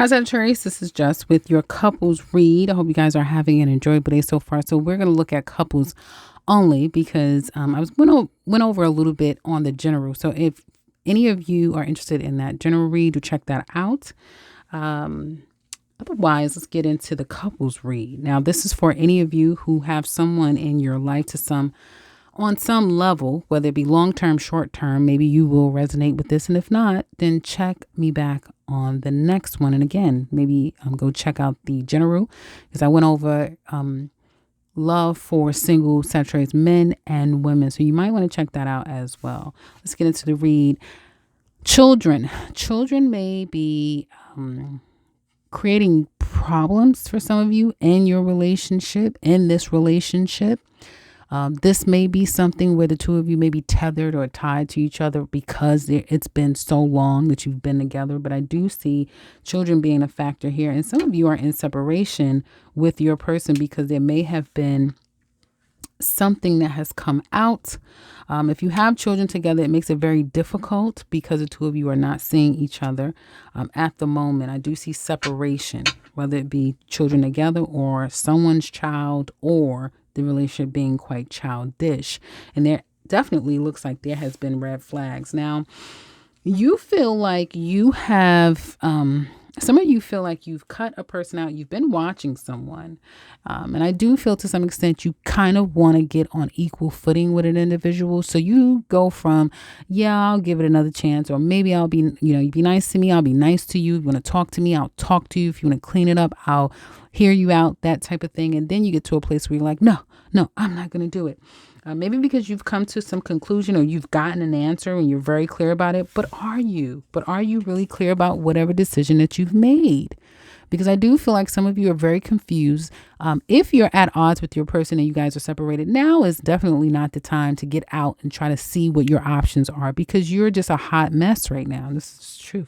Hi, Sagittarius. This is Jess with your couples read. I hope you guys are having an enjoyable day so far. So we're going to look at couples only because went over a little bit on the general. So if any of you are interested in that general read, do check that out. Otherwise, let's get into the couples read. Now, this is for any of you who have someone in your life on some level, whether it be long-term, short-term. Maybe you will resonate with this. And if not, then check me back on the next one. And again, maybe go check out the general, because I went over love for single Sagittarius men and women. So you might want to check that out as well. Let's get into the read. Children may be creating problems for some of you in this relationship. This may be something where the two of you may be tethered or tied to each other because it's been so long that you've been together. But I do see children being a factor here. And some of you are in separation with your person because there may have been something that has come out. If you have children together, it makes it very difficult because the two of you are not seeing each other at the moment. I do see separation, whether it be children together or someone's child, or the relationship being quite childish. And there definitely looks like there has been red flags. Now, you feel like you have, some of you feel like you've cut a person out. You've been watching someone. And I do feel to some extent you kind of want to get on equal footing with an individual. So you go from, yeah, I'll give it another chance. Or maybe I'll be, you be nice to me. I'll be nice to you. If you want to talk to me, I'll talk to you. If you want to clean it up, I'll hear you out, that type of thing. And then you get to a place where you're like, no, I'm not going to do it. Maybe because you've come to some conclusion or you've gotten an answer and you're very clear about it. But are you really clear about whatever decision that you've made? Because I do feel like some of you are very confused. If you're at odds with your person and you guys are separated, now is definitely not the time to get out and try to see what your options are, because you're just a hot mess right now. This is true.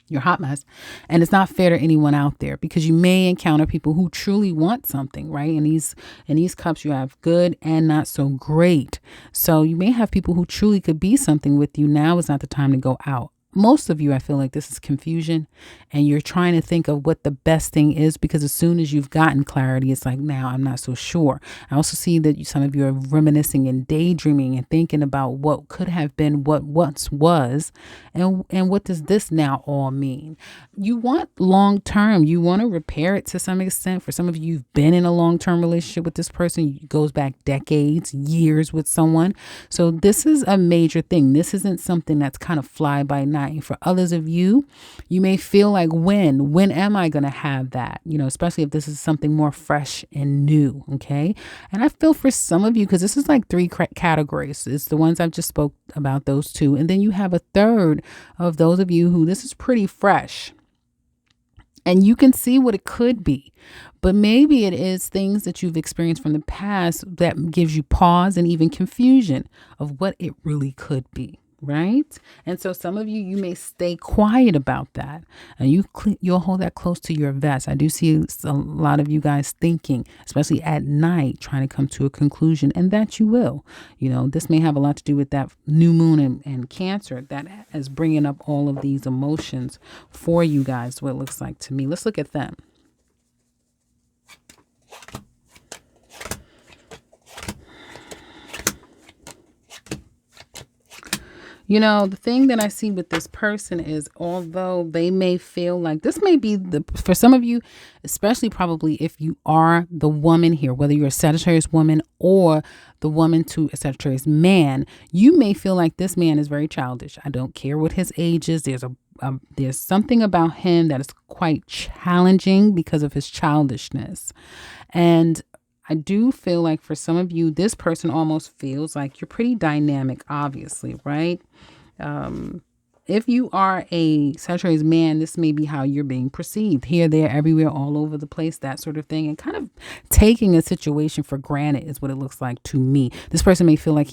You're a hot mess. And it's not fair to anyone out there, because you may encounter people who truly want something, right? In these cups, you have good and not so great. So you may have people who truly could be something with you. Now is not the time to go out. Most of you, I feel like this is confusion, and you're trying to think of what the best thing is, because as soon as you've gotten clarity, it's like, now I'm not so sure. I also see that some of you are reminiscing and daydreaming and thinking about what could have been, what once was, and what does this now all mean? You want long term. You want to repair it to some extent. For some of you, you've been in a long term relationship with this person. It goes back decades, years with someone. So this is a major thing. This isn't something that's kind of fly by night. For others of you, you may feel like, when am I going to have that? Especially if this is something more fresh and new. Okay. And I feel for some of you, because this is like three categories. It's the ones I've just spoke about, those two. And then you have a third of those of you who this is pretty fresh. And you can see what it could be. But maybe it is things that you've experienced from the past that gives you pause and even confusion of what it really could be. Right? And so some of you may stay quiet about that, and you'll hold that close to your vest. I do see a lot of you guys thinking, especially at night, trying to come to a conclusion, and that you will. This may have a lot to do with that new moon and Cancer that is bringing up all of these emotions for you guys, what it looks like to me. Let's look at them. The thing that I see with this person is, although they may feel like this may be for some of you, especially probably if you are the woman here, whether you're a Sagittarius woman or the woman to a Sagittarius man, you may feel like this man is very childish. I don't care what his age is. There's something about him that is quite challenging because of his childishness. And I do feel like for some of you, this person almost feels like you're pretty dynamic, obviously, right? If you are a Sagittarius man, this may be how you're being perceived. Here, there, everywhere, all over the place, that sort of thing. And kind of taking a situation for granted is what it looks like to me. This person may feel like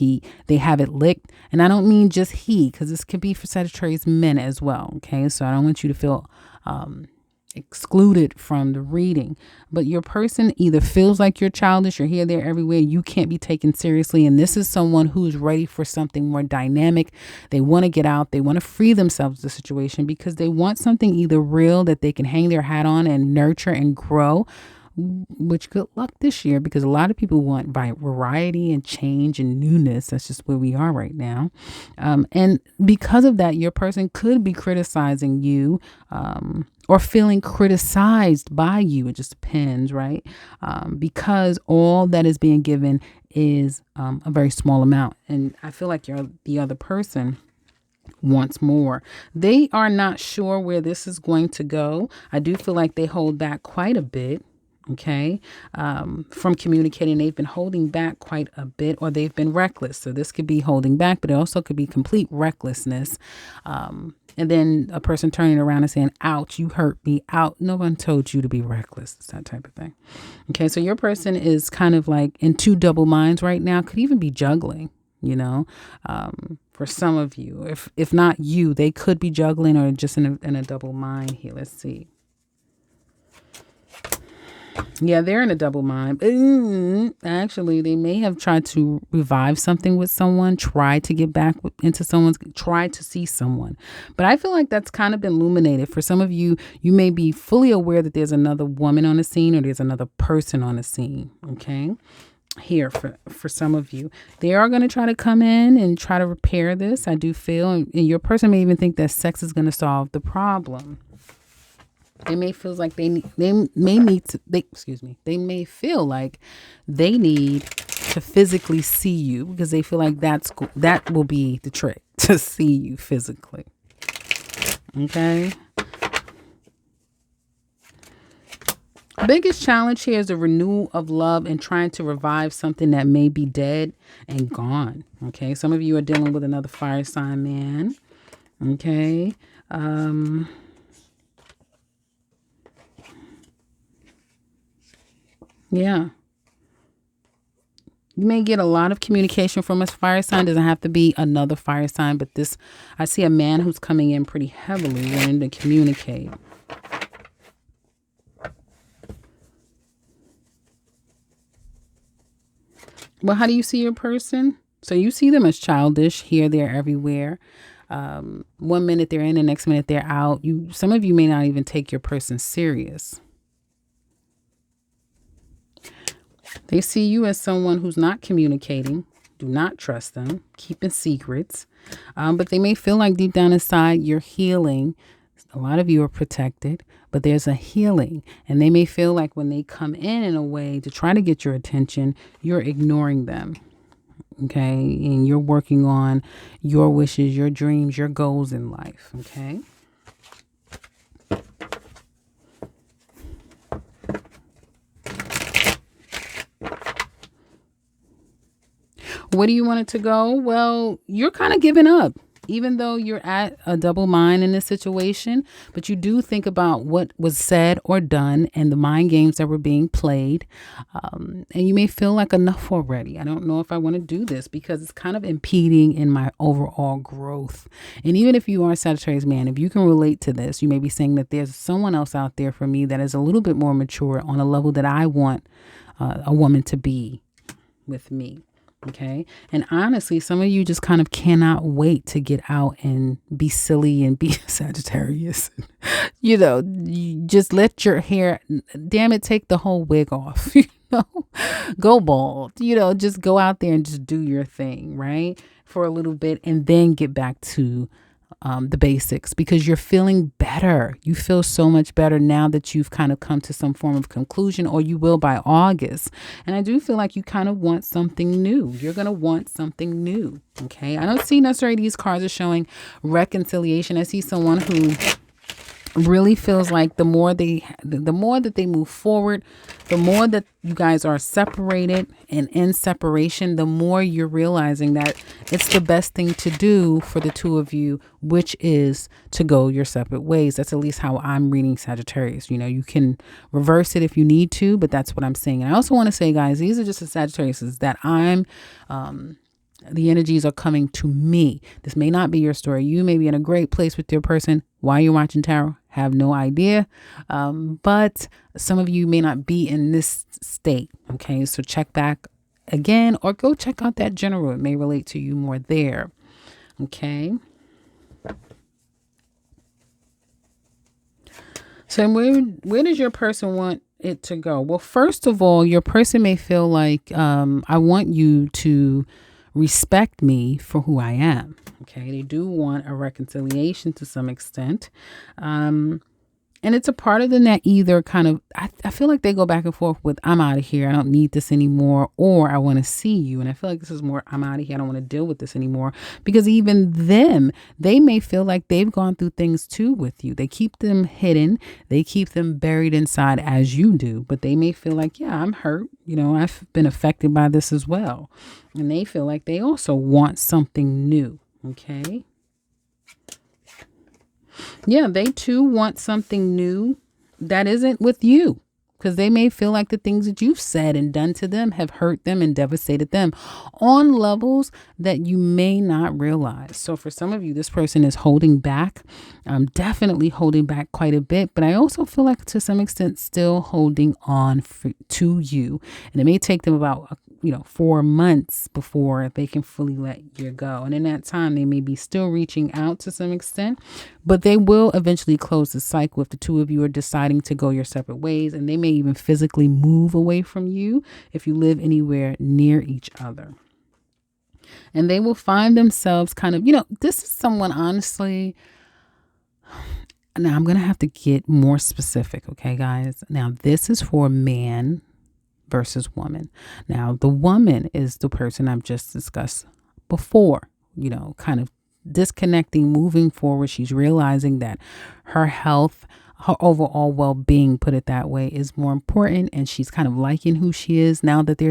they have it licked. And I don't mean just because this could be for Sagittarius men as well. Okay, so I don't want you to feel excluded from the reading. But your person either feels like you're childish, you're here, there, everywhere, you can't be taken seriously. And this is someone who's ready for something more dynamic. They want to get out. They want to free themselves of the situation because they want something either real that they can hang their hat on and nurture and grow, which good luck this year because a lot of people want variety and change and newness. That's just where we are right now. And because of that, your person could be criticizing you or feeling criticized by you. It just depends, right? Because all that is being given is a very small amount. And I feel like the other person wants more. They are not sure where this is going to go. I do feel like they hold back quite a bit. Okay, from communicating. They've been holding back quite a bit, or they've been reckless. So this could be holding back, but it also could be complete recklessness. And then a person turning around and saying, ouch, you hurt me. Out. No one told you to be reckless. It's that type of thing. Okay, so your person is kind of like in two double minds right now, could even be juggling, for some of you. If not you, they could be juggling or just in a double mind here. Let's see. Yeah, they're in a double mind. Actually, they may have tried to revive something with someone, try to get back into try to see someone. But I feel like that's kind of been illuminated. For some of you, you may be fully aware that there's another woman on the scene or there's another person on the scene. Okay. Here for some of you, they are going to try to come in and try to repair this. I do feel, and your person may even think that sex is going to solve the problem. They may feel like they may feel like they need to physically see you because they feel like that will be the trick, to see you physically. Okay. Biggest challenge here is the renewal of love and trying to revive something that may be dead and gone. Okay. Some of you are dealing with another fire sign man. Okay. Yeah. You may get a lot of communication from a fire sign. Doesn't have to be another fire sign, but I see a man who's coming in pretty heavily wanting to communicate. Well, how do you see your person? So you see them as childish, here, there, everywhere. 1 minute they're in, the next minute they're out. Some of you may not even take your person serious. They see you as someone who's not communicating, do not trust them, keeping secrets. But they may feel like deep down inside you're healing. A lot of you are protected, but there's a healing. And they may feel like when they come in a way to try to get your attention, you're ignoring them. Okay. And you're working on your wishes, your dreams, your goals in life. Okay. Where do you want it to go? Well, you're kind of giving up, even though you're at a double mind in this situation. But you do think about what was said or done and the mind games that were being played. And you may feel like enough already. I don't know if I want to do this because it's kind of impeding in my overall growth. And even if you are a Sagittarius man, if you can relate to this, you may be saying that there's someone else out there for me that is a little bit more mature on a level that I want a woman to be with me. Okay. And honestly, some of you just kind of cannot wait to get out and be silly and be Sagittarius. You just let your hair, damn it, take the whole wig off, go bald, just go out there and just do your thing, right? For a little bit and then get back to the basics because you're feeling better. You feel so much better now that you've kind of come to some form of conclusion, or you will by August. And I do feel like you kind of want something new. You're going to want something new. Okay. I don't see necessarily these cards are showing reconciliation. I see someone who really feels like the more that they move forward, the more that you guys are separated and in separation, the more you're realizing that it's the best thing to do for the two of you, which is to go your separate ways. That's at least how I'm reading Sagittarius. You can reverse it if you need to, but that's what I'm saying. And I also want to say, guys, these are just the Sagittarius that the energies are coming to me. This may not be your story. You may be in a great place with your person while you're watching tarot. Have no idea. But some of you may not be in this state. Okay. So check back again or go check out that general. It may relate to you more there. Okay. So where does your person want it to go? Well, first of all, your person may feel like I want you to respect me for who I am. Okay, they do want a reconciliation to some extent. And it's a part of them that either kind of, I feel like they go back and forth with, I'm out of here. I don't need this anymore. Or I want to see you. And I feel like this is more, I'm out of here. I don't want to deal with this anymore. Because even them, they may feel like they've gone through things too with you. They keep them hidden. They keep them buried inside as you do. But they may feel like, yeah, I'm hurt. I've been affected by this as well. And they feel like they also want something new. Okay. Yeah, they too want something new that isn't with you, because they may feel like the things that you've said and done to them have hurt them and devastated them on levels that you may not realize. So for some of you, this person is holding back, definitely holding back quite a bit. But I also feel like to some extent still holding on to you. And it may take them about 4 months before they can fully let you go. And in that time, they may be still reaching out to some extent, but they will eventually close the cycle if the two of you are deciding to go your separate ways. And they may even physically move away from you if you live anywhere near each other. And they will find themselves kind of, this is someone, honestly. Now I'm going to have to get more specific. Okay, guys. Now this is for man versus woman. Now, the woman is the person I've just discussed before, kind of disconnecting, moving forward. She's realizing that her health, her overall well-being, put it that way, is more important. And she's kind of liking who she is now that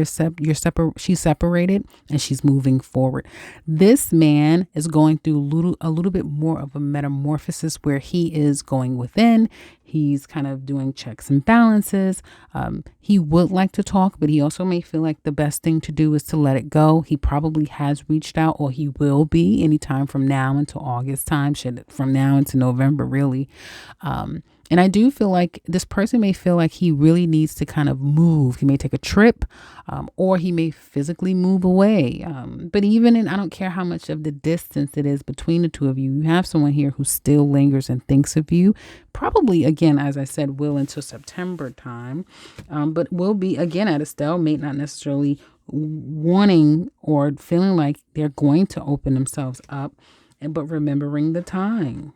she's separated and she's moving forward. This man is going through a little bit more of a metamorphosis where he is going within. He's kind of doing checks and balances. He would like to talk, but he also may feel like the best thing to do is to let it go. He probably has reached out, or he will be anytime from now until August time, from now into November, really. And I do feel like this person may feel like he really needs to kind of move. He may take a trip, or he may physically move away. But I don't care how much of the distance it is between the two of you, you have someone here who still lingers and thinks of you. Probably, again, as I said, will until September time, but will be, again, at a stalemate, not necessarily wanting or feeling like they're going to open themselves up, but remembering the time.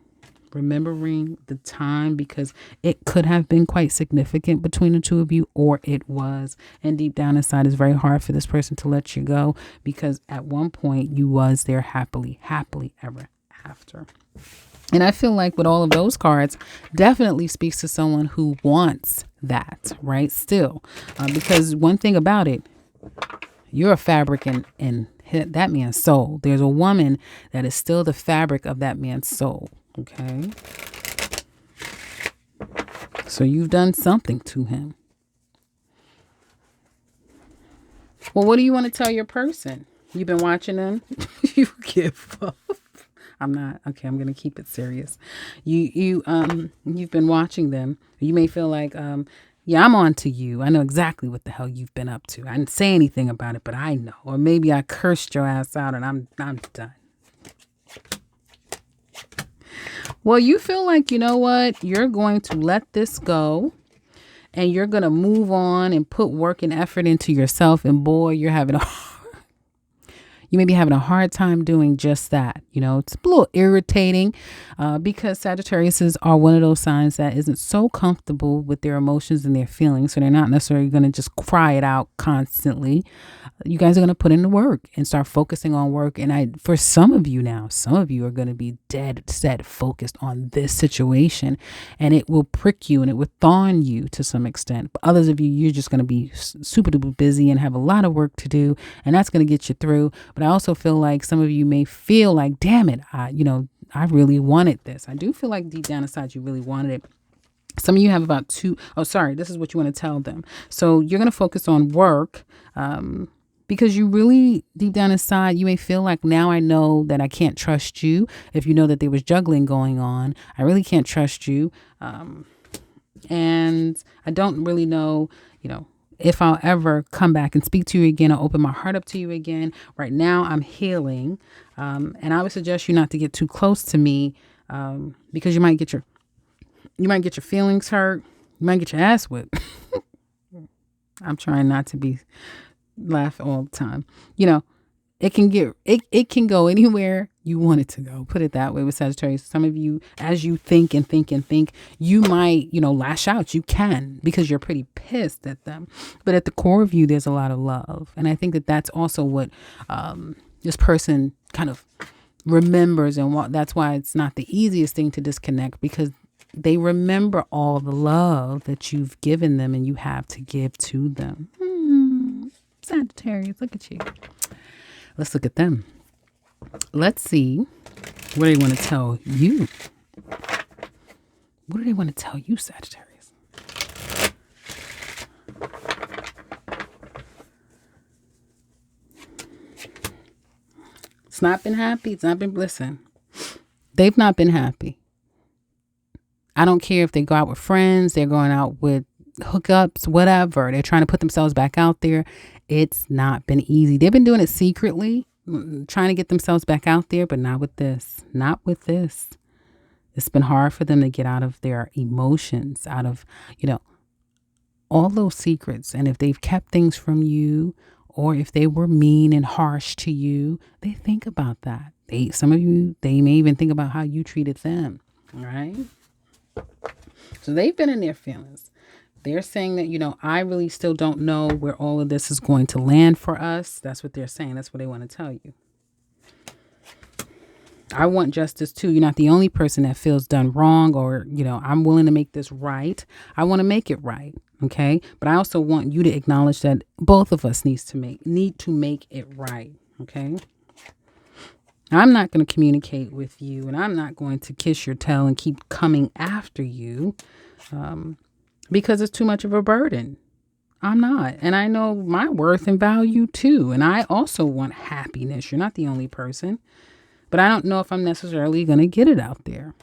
Because it could have been quite significant between the two of you, or it was. And deep down inside, it's very hard for this person to let you go, because at one point you was there happily ever after. And I feel like with all of those cards, definitely speaks to someone who wants that, right? Still, because one thing about it, you're a fabric in that man's soul. There's a woman that is still the fabric of that man's soul. Okay. So you've done something to him. Well, what do you want to tell your person? You've been watching them? You give up. I'm not. Okay, I'm going to keep it serious. You've been watching them. You may feel like, yeah, I'm on to you. I know exactly what the hell you've been up to. I didn't say anything about it, but I know. Or maybe I cursed your ass out and I'm done. Well, you feel like, you know what? You're going to let this go, and you're going to move on and put work and effort into yourself. And boy, you may be having a hard time doing just that. It's a little irritating because Sagittariuses are one of those signs that isn't so comfortable with their emotions and their feelings. So they're not necessarily going to just cry it out constantly. You guys are going to put in the work and start focusing on work. And for some of you are going to be dead set focused on this situation, and it will prick you and it will thorn you to some extent. But others of you, you're just going to be super duper busy and have a lot of work to do, and that's going to get you through. But I also feel like some of you may feel like, damn it, I really wanted this. I do feel like deep down inside you really wanted it. Some of you have about this is what you want to tell them. So you're going to focus on work. Because you really, deep down inside, you may feel like, now I know that I can't trust you. If you know that there was juggling going on, I really can't trust you. And I don't really know, if I'll ever come back and speak to you again or open my heart up to you again. Right now, I'm healing. And I would suggest you not to get too close to me, because you might get your feelings hurt. You might get your ass whipped. I'm trying not to be laugh all the time. It can go anywhere you want it to go. Put it that way with Sagittarius. Some of you, as you think and think and think, you might, lash out. You can, because you're pretty pissed at them. But at the core of you, there's a lot of love. And I think that that's also what this person kind of remembers. And that's why it's not the easiest thing to disconnect, because they remember all the love that you've given them and you have to give to them. Sagittarius, look at you. Let's look at them. Let's see what they want to tell you. What do they want to tell you, Sagittarius? It's not been happy. It's not been, listen, they've not been happy. I don't care if they go out with friends, they're going out with hookups, whatever. They're trying to put themselves back out there. It's not been easy. They've been doing it secretly, trying to get themselves back out there, but not with this. Not with this. It's been hard for them to get out of their emotions, out of, all those secrets. And if they've kept things from you, or if they were mean and harsh to you, they think about that. Some of you, they may even think about how you treated them. All right. So they've been in their feelings. They're saying that, I really still don't know where all of this is going to land for us. That's what they're saying. That's what they want to tell you. I want justice too. You're not the only person that feels done wrong, or, I'm willing to make this right. I want to make it right. Okay. But I also want you to acknowledge that both of us need to make it right. Okay. I'm not going to communicate with you, and I'm not going to kiss your tail and keep coming after you, because it's too much of a burden. I'm not. And I know my worth and value too. And I also want happiness. You're not the only person. But I don't know if I'm necessarily going to get it out there.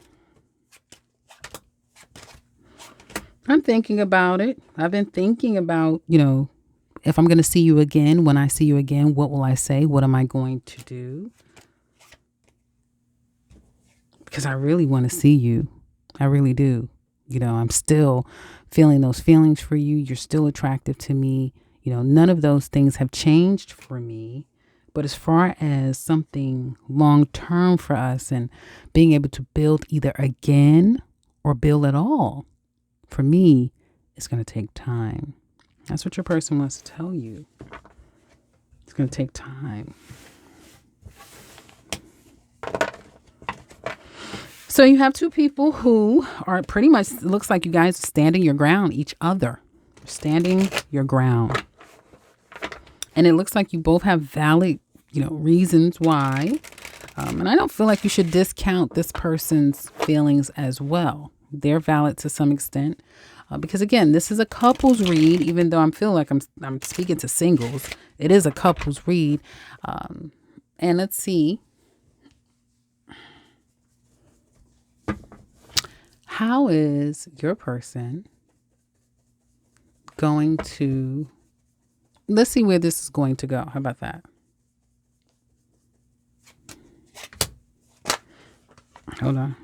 I'm thinking about it. I've been thinking about, if I'm going to see you again, when I see you again, what will I say? What am I going to do? Because I really want to see you. I really do. I'm still feeling those feelings for you. You're still attractive to me. None of those things have changed for me. But as far as something long term for us and being able to build either again or build at all, for me, it's going to take time. That's what your person wants to tell you. It's going to take time. So you have two people who are pretty much, it looks like you guys are standing your ground, each other. Standing your ground. And it looks like you both have valid, reasons why. And I don't feel like you should discount this person's feelings as well. They're valid to some extent. Because again, this is a couples read, even though I'm feeling like I'm speaking to singles. It is a couples read. And let's see. How is your person going to, let's see where this is going to go. How about that? Hold on.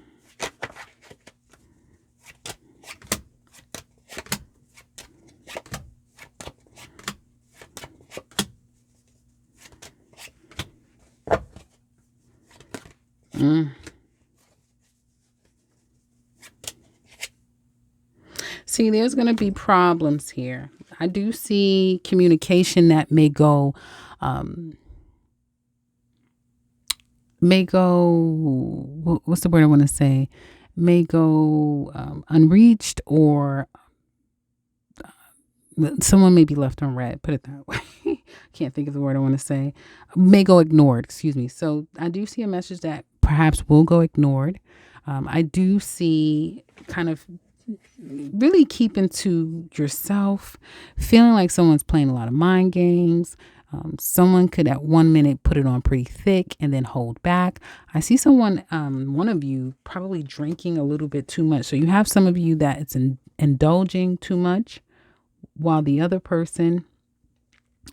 See, there's going to be problems here. I do see communication that may go what's the word I want to say? May go unreached, or someone may be left unread. Put it that way. Can't think of the word I want to say. May go ignored. Excuse me. So I do see a message that perhaps will go ignored. I do see kind of really keeping to yourself, feeling like someone's playing a lot of mind games, Someone could at 1 minute put it on pretty thick and then hold back. I see someone, one of you probably drinking a little bit too much. So you have some of you that it's indulging too much while the other person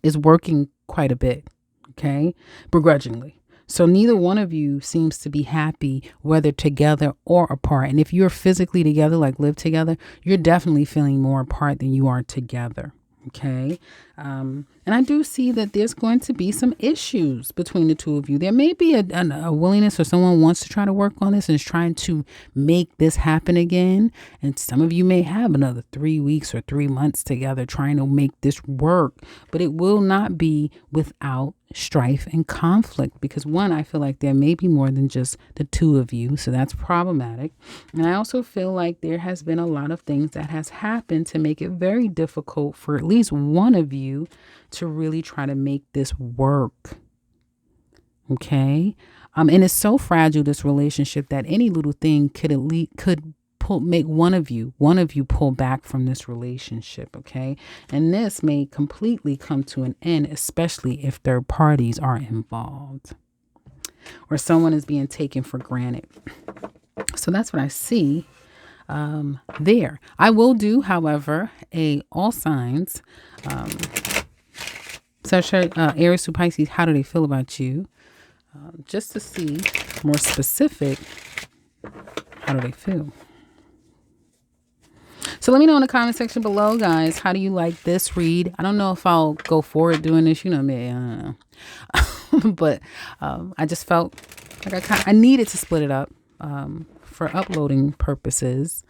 is working quite a bit, okay, begrudgingly. So neither one of you seems to be happy, whether together or apart. And if you're physically together, like live together, you're definitely feeling more apart than you are together. Okay. And I do see that there's going to be some issues between the two of you. There may be a willingness, or someone wants to try to work on this and is trying to make this happen again. And some of you may have another 3 weeks or 3 months together trying to make this work, but it will not be without strife and conflict, because one, I feel like there may be more than just the two of you, so that's problematic. And I also feel like there has been a lot of things that has happened to make it very difficult for at least one of you to really try to make this work. Okay. And it's so fragile, this relationship, that any little thing could make one of you pull back from this relationship. Okay. And this may completely come to an end, especially if third parties are involved or someone is being taken for granted. So that's what I see there. I will do, however, all signs, Aries to Pisces, how do they feel about you? Just to see more specific, how do they feel? So let me know in the comment section below, guys. How do you like this read? I don't know if I'll go forward doing this. You know me, I don't know. But I just felt like I needed to split it up for uploading purposes.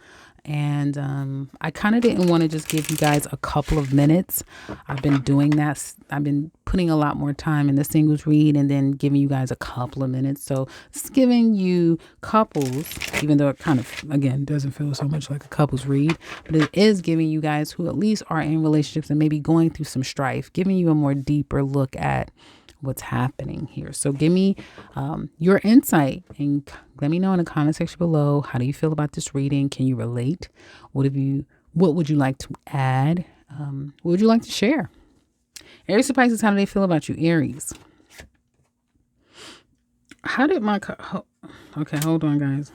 And I kind of didn't want to just give you guys a couple of minutes. I've been doing that. I've been putting a lot more time in the singles read and then giving you guys a couple of minutes. So it's giving you couples, even though it kind of, again, doesn't feel so much like a couples read, but it is giving you guys who at least are in relationships and maybe going through some strife, giving you a more deeper look at what's happening here. So give me your insight and let me know in the comment section below. How do you feel about this reading? Can you relate? What would you like to add? What would you like to share? Aries to Pisces, how do they feel about you? Aries. How did my okay, hold on, guys.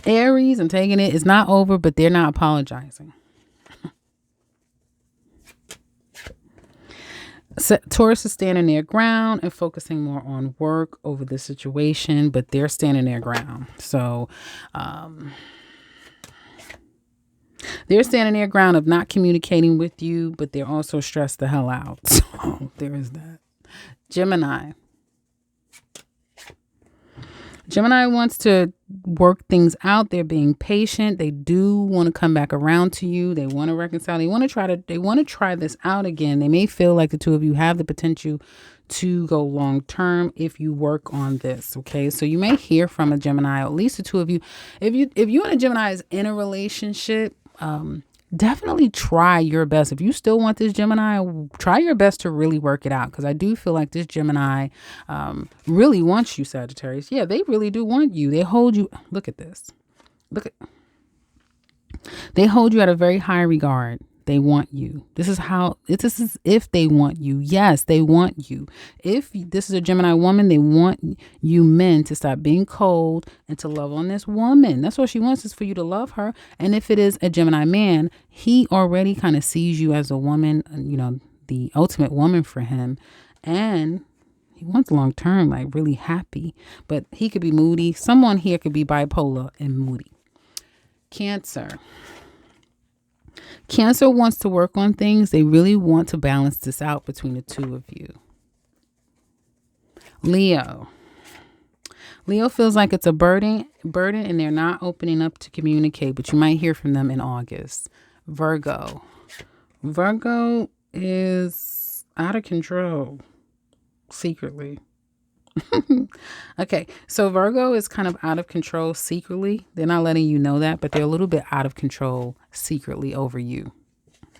Aries, I'm taking it. It's not over, but they're not apologizing. Taurus is standing their ground and focusing more on work over the situation, but they're standing their ground. So they're standing their ground of not communicating with you, but they're also stressed the hell out. So there is that. Gemini. Gemini wants to work things out. They're being patient. They do want to come back around to you. They want to reconcile. They want to try this out again. They may feel like the two of you have the potential to go long term if you work on this. Okay. So you may hear from a Gemini, or at least the two of you. If you and a Gemini is in a relationship, definitely try your best. If you still want this Gemini, try your best to really work it out. Because I do feel like this Gemini really wants you, Sagittarius. Yeah, they really do want you. They hold you. Look at this. They hold you at a very high regard. They want you. This is if they want you. Yes, they want you. If this is a Gemini woman, they want you men to stop being cold and to love on this woman. That's what she wants, is for you to love her. And if it is a Gemini man, he already kind of sees you as a woman, you know, the ultimate woman for him. And he wants long term, like really happy. But he could be moody. Someone here could be bipolar and moody. Cancer. Cancer wants to work on things. They really want to balance this out between the two of you. Leo. Leo feels like it's a burden and they're not opening up to communicate, but you might hear from them in August. Virgo. Virgo is out of control secretly. Okay, so Virgo is kind of out of control secretly. They're not letting you know that, but they're a little bit out of control secretly over you.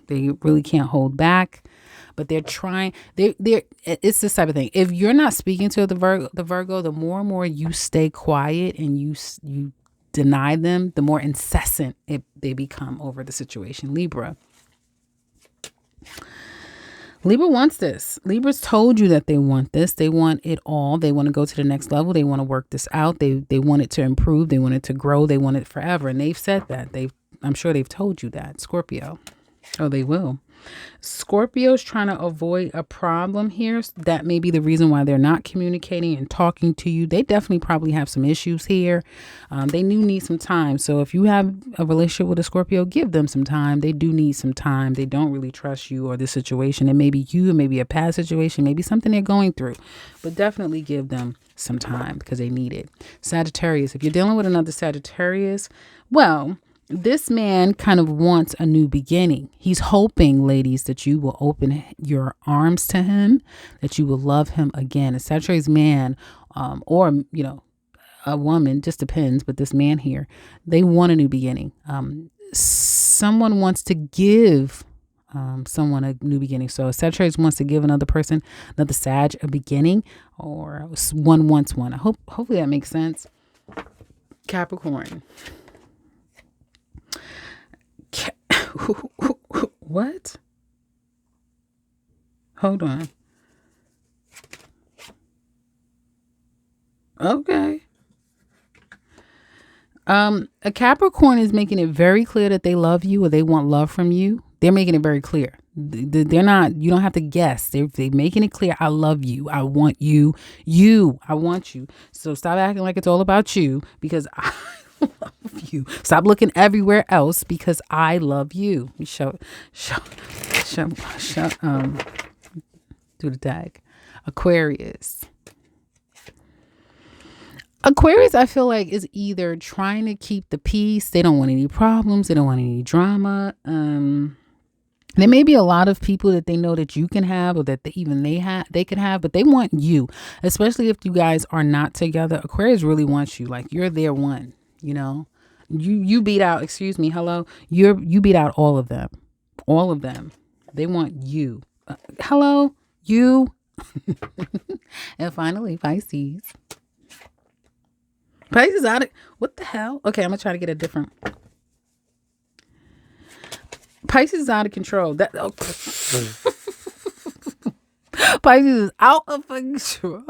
They really can't hold back, but they're trying. It's this type of thing. If you're not speaking to the Virgo, the more and more you stay quiet and you deny them, the more incessant they become over the situation. Libra. Libra wants this. Libra's told you that they want this. They want it all. They want to go to the next level. They want to work this out. They want it to improve. They want it to grow. They want it forever. And they've said that. I'm sure they've told you that, Scorpio. Oh, they will. Scorpio's trying to avoid a problem here. That may be the reason why they're not communicating and talking to you. They definitely probably have some issues here. They do need some time. So if you have a relationship with a Scorpio, give them some time. They do need some time. They don't really trust you or the situation. It may be you, it may be a past situation, maybe something they're going through. But definitely give them some time because they need it. Sagittarius, if you're dealing with another Sagittarius, well, this man kind of wants a new beginning. He's hoping, ladies, that you will open your arms to him, that you will love him again. A Sagittarius man, or, a woman, just depends. But this man here, they want a new beginning. Someone wants to give someone a new beginning. So a Sagittarius wants to give another Sag, a beginning, or one wants one. Hopefully that makes sense. Capricorn. What? Hold on. Okay. A Capricorn is making it very clear that they love you or they want love from you. They're making it very clear. They're not, you don't have to guess. They're making it clear. I love you. I want you. I want you. So stop acting like it's all about you because I love you. Stop looking everywhere else because I love you. Show, do the tag. Aquarius, I feel like is either trying to keep the peace. They don't want any problems. They don't want any drama. There may be a lot of people that they know that you can have or that they could have, but they want you, especially if you guys are not together. Aquarius really wants you. Like you're their one, you beat out, you beat out all of them. They want you. Hello, you. And finally, Pisces out of, what the hell? Okay, I'm gonna try to get a different. Pisces is out of control. Pisces is out of control.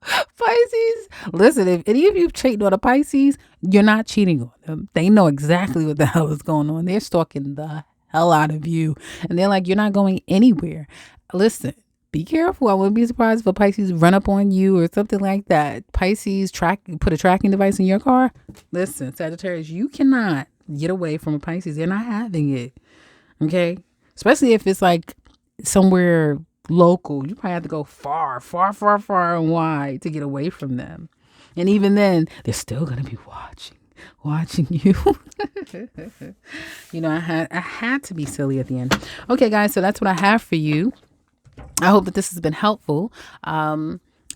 Pisces, listen, if any of you cheating on a Pisces, you're not cheating on them. They know exactly what the hell is going on. They're stalking the hell out of you. And they're like, you're not going anywhere. Listen, be careful. I wouldn't be surprised if a Pisces run up on you or something like that. Pisces put a tracking device in your car. Listen, Sagittarius, you cannot get away from a Pisces. They're not having it. Okay? Especially if it's like somewhere local. You probably have to go far, far, far, far and wide to get away from them. And even then, they're still going to be watching you. I had to be silly at the end. Okay, guys, so that's what I have for you. I hope that this has been helpful.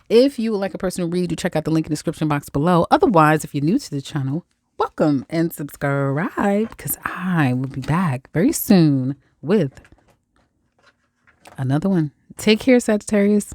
If you would like a personal read, do check out the link in the description box below. Otherwise, if you're new to the channel, welcome and subscribe because I will be back very soon with another one. Take care, Sagittarius.